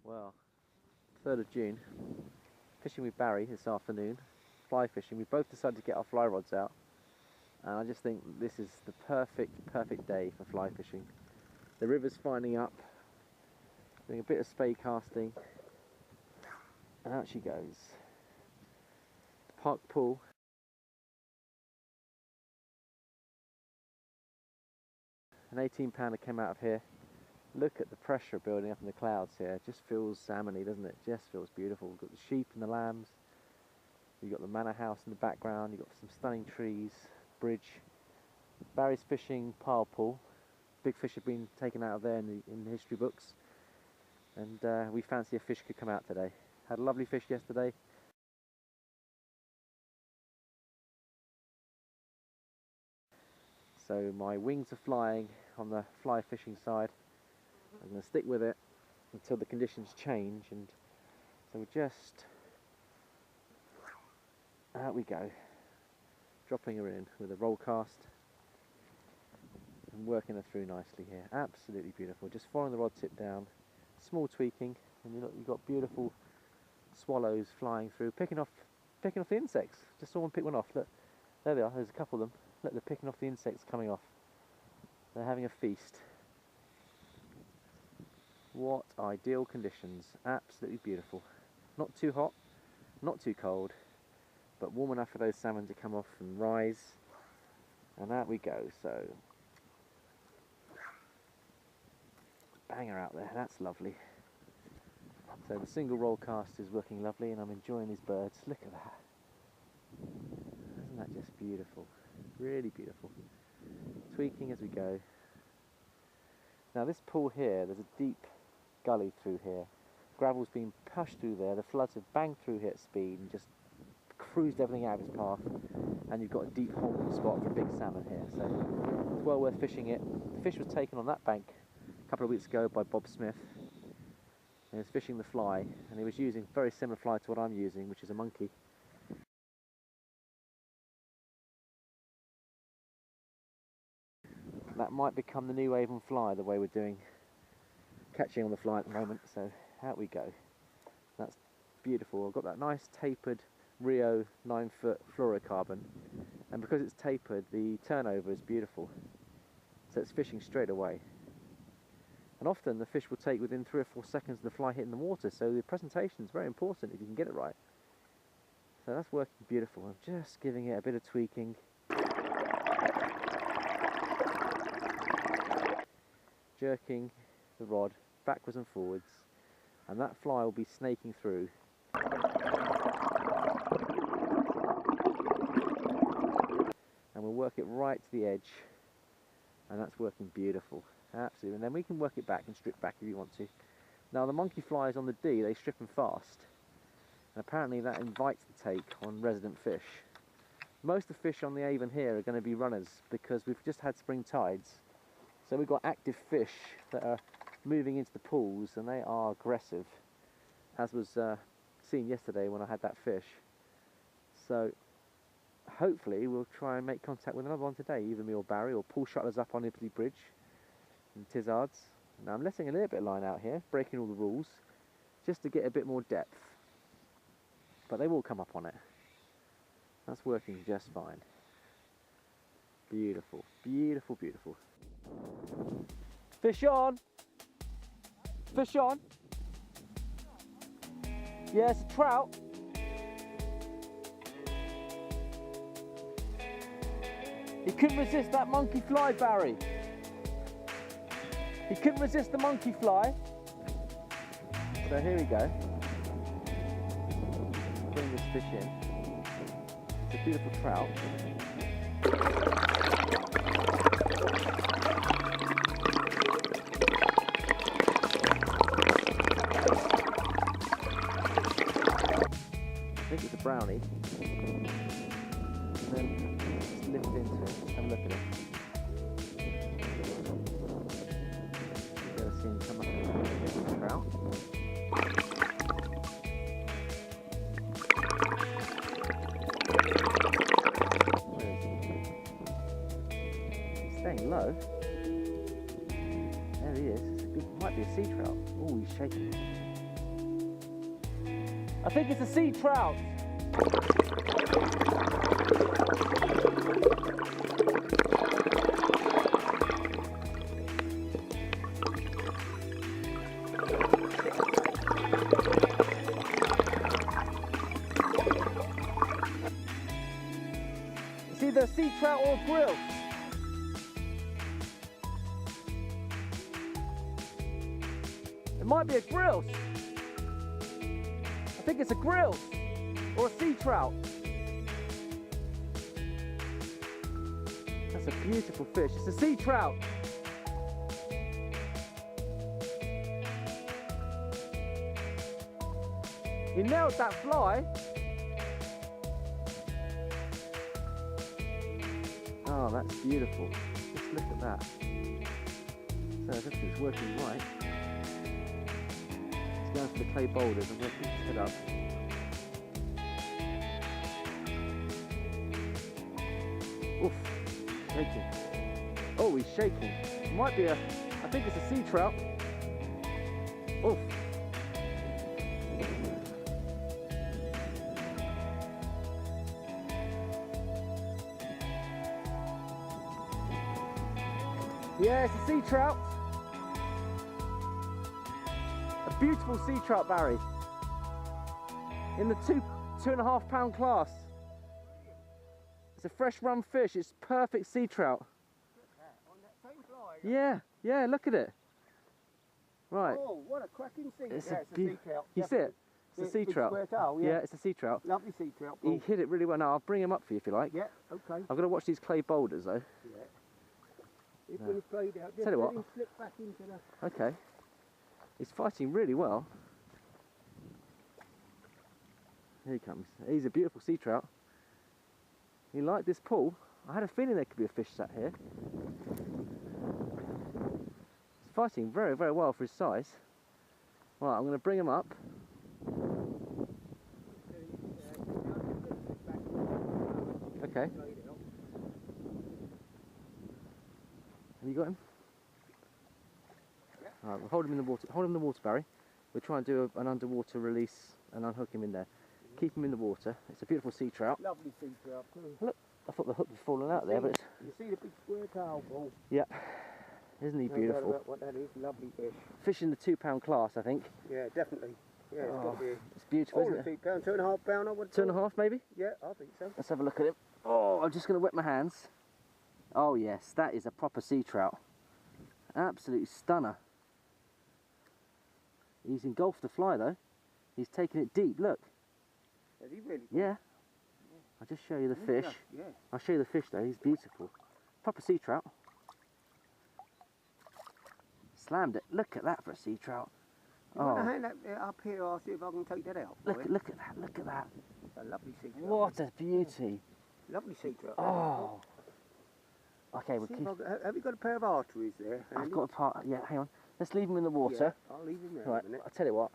Well, 3rd of June, fishing with Barry this afternoon, fly fishing. We both decided to get our fly rods out, and I just think this is the perfect day for fly fishing. The river's finding up, doing a bit of spey casting, and out she goes. Park pool. An 18-pounder came out of here. Look at the pressure building up in the clouds here. It just feels salmony, doesn't it? Just feels beautiful. We've got the sheep and the lambs. You've got the manor house in the background. You've got some stunning trees, bridge. Barry's fishing pile pool. Big fish have been taken out of there in the history books. And we fancy a fish could come out today. Had a lovely fish yesterday. So my wings are flying on the fly fishing side. I'm going to stick with it until the conditions change, and so we're just, out we go, dropping her in with a roll cast and working her through nicely here. Absolutely beautiful. Just following the rod tip down, small tweaking, and you've got beautiful swallows flying through, picking off the insects. Just saw one pick one off. Look, there they are. There's a couple of them. Look, they're picking off the insects coming off. They're having a feast. What ideal conditions, absolutely beautiful. Not too hot, not too cold, but warm enough for those salmon to come off and rise. And out we go, so banger out there, that's lovely. So the single roll cast is working lovely, and I'm enjoying these birds. Look at that. Isn't that just beautiful? Really beautiful. Tweaking as we go. Now this pool here, there's a deep gully through here. Gravel's been pushed through there, the floods have banged through here at speed and just cruised everything out of its path, and you've got a deep holding spot for big salmon here, so it's well worth fishing it. The fish was taken on that bank a couple of weeks ago by Bob Smith, and he was fishing the fly, and he was using a very similar fly to what I'm using, which is a monkey. That might become the new Avon fly, the way we're doing catching on the fly at the moment, so out we go. That's beautiful. I've got that nice tapered Rio 9-foot fluorocarbon, and because it's tapered, the turnover is beautiful, so it's fishing straight away. And often the fish will take within 3 or 4 seconds of the fly hitting the water, so the presentation is very important if you can get it right. So that's working beautiful. I'm just giving it a bit of tweaking. Jerking the rod backwards and forwards, and that fly will be snaking through. And we'll work it right to the edge, and that's working beautiful. Absolutely. And then we can work it back and strip back if you want to. Now the monkey flies on the D, they strip them fast, and apparently that invites the take on resident fish. Most of the fish on the Avon here are going to be runners because we've just had spring tides. So we've got active fish that are moving into the pools, and they are aggressive, as was seen yesterday when I had that fish. So hopefully we'll try and make contact with another one today, either me or Barry, or pull shutters up on Ibley Bridge and Tizards. Now I'm letting a little bit of line out here, breaking all the rules, just to get a bit more depth. But they will come up on it. That's working just fine. Beautiful, beautiful, beautiful. Fish on! Fish on! Yes, trout. He couldn't resist that monkey fly, Barry. He couldn't resist the monkey fly. So here we go. Bring this fish in. It's a beautiful trout. I think it's a brownie, and then just lift into it, just have a look at it. You've ever seen him come up with a trout? Where is he? He's staying low. There he is. Might be a sea trout. Oh, he's shaking. I think it's a sea trout. It's either a sea trout or a grill. It might be a grill. I think it's a grill or a sea trout. That's a beautiful fish. It's a sea trout. He nailed that fly. Oh, that's beautiful. Just look at that. So everything's working right. It's going for the clay boulders. I'm going to keep his head up. Oof, shaking. Oh, he's shaking. It might be I think it's a sea trout. Oof. Yeah, it's a sea trout. A beautiful sea trout, Barry. In the 2.5 pound class. It's a fresh run fish. It's perfect sea trout. On that same fly. Yeah, look at it. Right. Oh, what a cracking sea. It's a sea trout. You see it? It's a sea trout. Yeah, it's a sea trout. Lovely sea trout. He hit it really well. Now I'll bring him up for you if you like. Yeah, okay. I've got to watch these clay boulders though. Yeah. If when he's played out, just Tell you let what. him slip back into the... Okay. He's fighting really well. Here he comes. He's a beautiful sea trout. He liked this pool. I had a feeling there could be a fish sat here. He's fighting very, very well for his size. Right, I'm going to bring him up. Okay. Have you got him? Yeah. Alright, we'll hold him in the water. Hold him in the water, Barry. We'll try and do an underwater release and unhook him in there. Keep him in the water. It's a beautiful sea trout. Lovely sea trout. Look, I thought the hook was falling out there, but it's... You see the big square tail ball? Yeah. Isn't he No doubt beautiful? about what that is. Lovely fish. Fish in the 2 pound class, I think. Yeah, definitely. Yeah, it's got to be. It's beautiful, Oh, isn't it? 2 pound, 2.5 pound, I would. 2.5 maybe? Yeah, I think so. Let's have a look at him. Oh, I'm just going to wet my hands. Oh yes, that is a proper sea trout. Absolute stunner. He's engulfed the fly though. He's taken it deep, look. Has he really? Yeah. I'll just show you the fish. Yeah. I'll show you the fish though, he's beautiful. Proper sea trout. Slammed it. Look at that for a sea trout. You want to hand that up here? I'll see if I can take that out. Look at that, look at that. It's a lovely sea trout. What a beauty. Lovely sea trout. Oh. Okay, we'll See if keep... have you got a pair of arteries there? I've got a part, yeah, hang on. Let's leave him in the water. Yeah, I'll leave him there Right, a minute. I'll tell you what.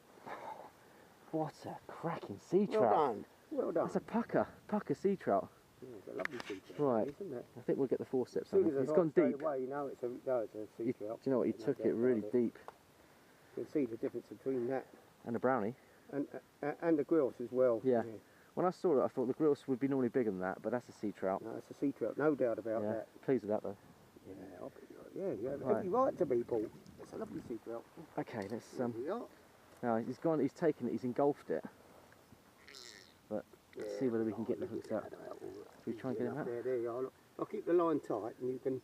What a cracking sea trout. Well done. Well done. That's a pucker sea trout. Yeah, it's a lovely sea trout. Right. Isn't it? I think we'll get the forceps As soon on as him. It's I gone straight deep. away, you know it's a sea trout. Do you know what? He No took doubt it really about deep. You can see the difference between that And a brownie. and the grills as well. Yeah. When I saw it, I thought the grills would be normally bigger than that, but that's a sea trout. No, it's a sea trout, no doubt about Yeah, that. pleased with that though. Yeah, you have Right. every right to be, Paul. It's a lovely sea trout. Okay, let's There we are. now he's gone. He's taken it. He's engulfed it. But let's see whether we can get the hooks out. Should we try and get him out? There you are. I'll keep the line tight, and you can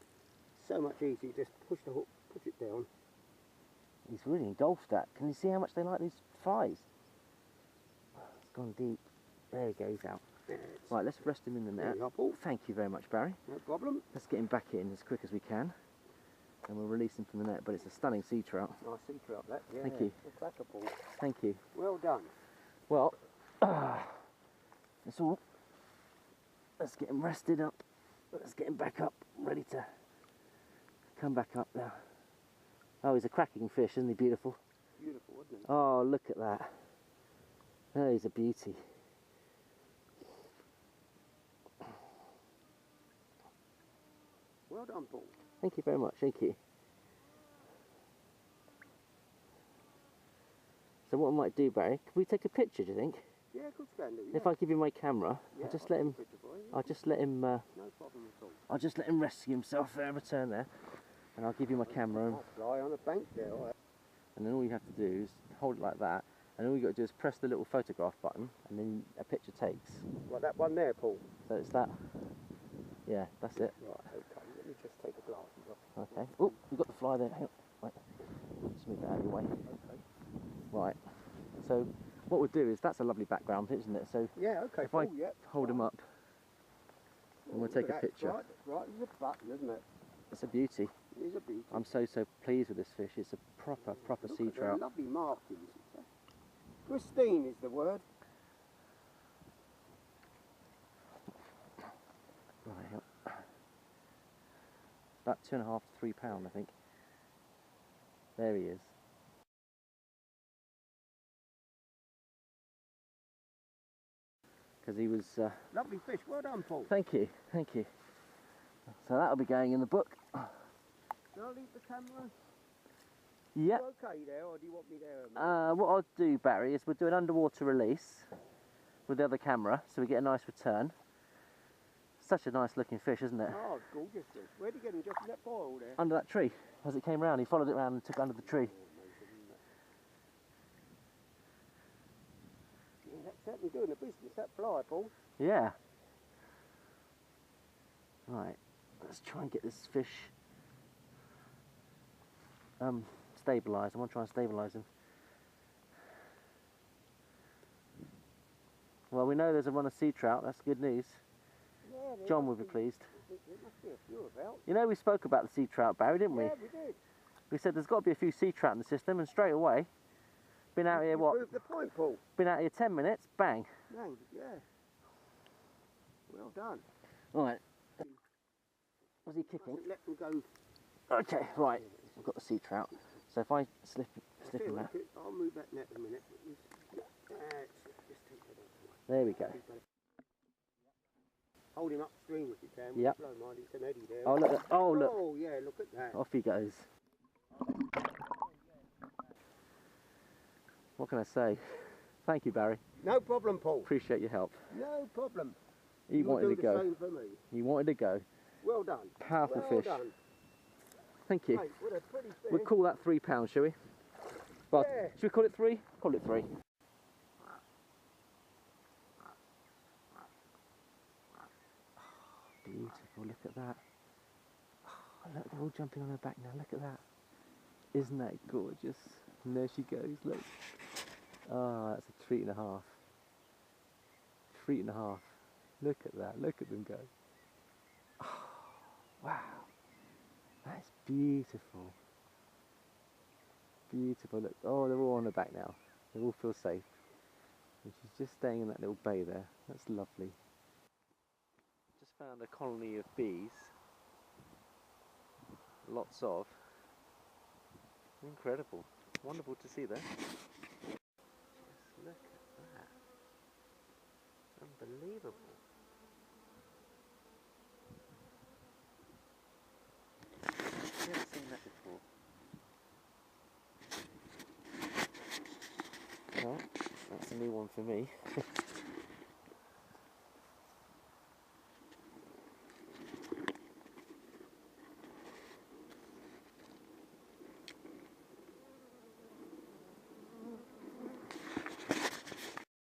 so much easier just push the hook, push it down. He's really engulfed that. Can you see how much they like these flies? It's gone deep. There he goes out. Right, let's rest him in the net. There you are, Paul. Thank you very much, Barry. No problem. Let's get him back in as quick as we can, and we'll release him from the net. But it's a stunning sea trout. Nice sea trout, that. Yeah. Thank you. A cracker, Paul. Thank you. Well done. Well, that's all. Let's get him rested up. Let's get him back up, ready to come back up now. Oh, he's a cracking fish, isn't he beautiful? Beautiful, isn't it? Oh, look at that. Oh, he's a beauty. Well done, Paul. Thank you very much, thank you. So what I might do, Barry, can we take a picture, do you think? Yeah, goosander. Yeah. If I give you my camera, Yeah, I'll just let him. take a picture for you. I'll just let him. No problem at all. I'll just let him rescue himself there, return there, and I'll give you my camera. Nice fly on a bank there. All right. And then all you have to do is hold it like that, and all you got to do is press the little photograph button, and then a picture takes. Like that one there, Paul. So it's that. Yeah, that's it. Right, okay. Let me just take the glasses off. Okay. Oh, you've got the fly there. Hang on. Wait. Just move that out of your way. Okay. Right. So what we'll do is, that's a lovely background, isn't it? So Yeah, okay. if I Paul, yeah. hold him up, and we'll take a picture. Right as a button, isn't it? It's a beauty. It is a beauty. I'm so pleased with this fish. It's a proper Look sea at the trout. lovely markings. Pristine is the word. Right. About 2.5 to 3 pound, I think. There he is. Because he was. Lovely fish. Well done, Paul. Thank you, thank you. So that'll be going in the book. Shall I leave the camera? Yep. You okay there, or do you want me there? A minute? What I'll do, Barry, is we'll do an underwater release with the other camera, so we get a nice return. Such a nice looking fish, isn't it? Oh, gorgeous fish. Where'd you get him? Just in that pile there? Under that tree, as it came round. He followed it round and took it under the tree. Yeah, that's certainly doing the business, that fly, Paul. Yeah. Right, let's try and get this fish stabilised. I want to try and stabilise him. Well, we know there's a run of sea trout. That's good news. Yeah, John will be pleased. There must be a few about. You know, we spoke about the sea trout, Barry, didn't we? Yeah, we did. We said there's got to be a few sea trout in the system, and straight away, been out here, You what? proved the point, Paul. Been out here 10 minutes, bang. Bang, yeah. Well done. Right. Was he kicking? Mustn't let them go. Okay, right. I've got the sea trout. So if I slip him out. I'll move that net in a minute. Just take that out. There we go. Hold him upstream if you can. Yep. Slow mind, it's an eddy there. Oh look! Oh look! Oh yeah, look at that. Off he goes. What can I say? Thank you, Barry. No problem, Paul. Appreciate your help. No problem. He wanted to do go. the same for me. He wanted to go. Well done. Powerful well fish. Done. Thank you. Mate, what a pretty fish. We'll call that £3, shall we? Well, Yeah. should we call it 3? Call it 3. Beautiful, look at that. Oh, look, they're all jumping on her back now, look at that. Isn't that gorgeous? And there she goes, look. Ah, that's a treat and a half. Treat and a half. Look at that, look at them go. Oh, wow. That's beautiful. Beautiful, look. Oh, they're all on her back now. They all feel safe. And she's just staying in that little bay there. That's lovely. Just found a colony of bees. Lots of. Incredible. Wonderful to see there. Just look at that. Unbelievable. Never seen that before. Well, that's a new one for me.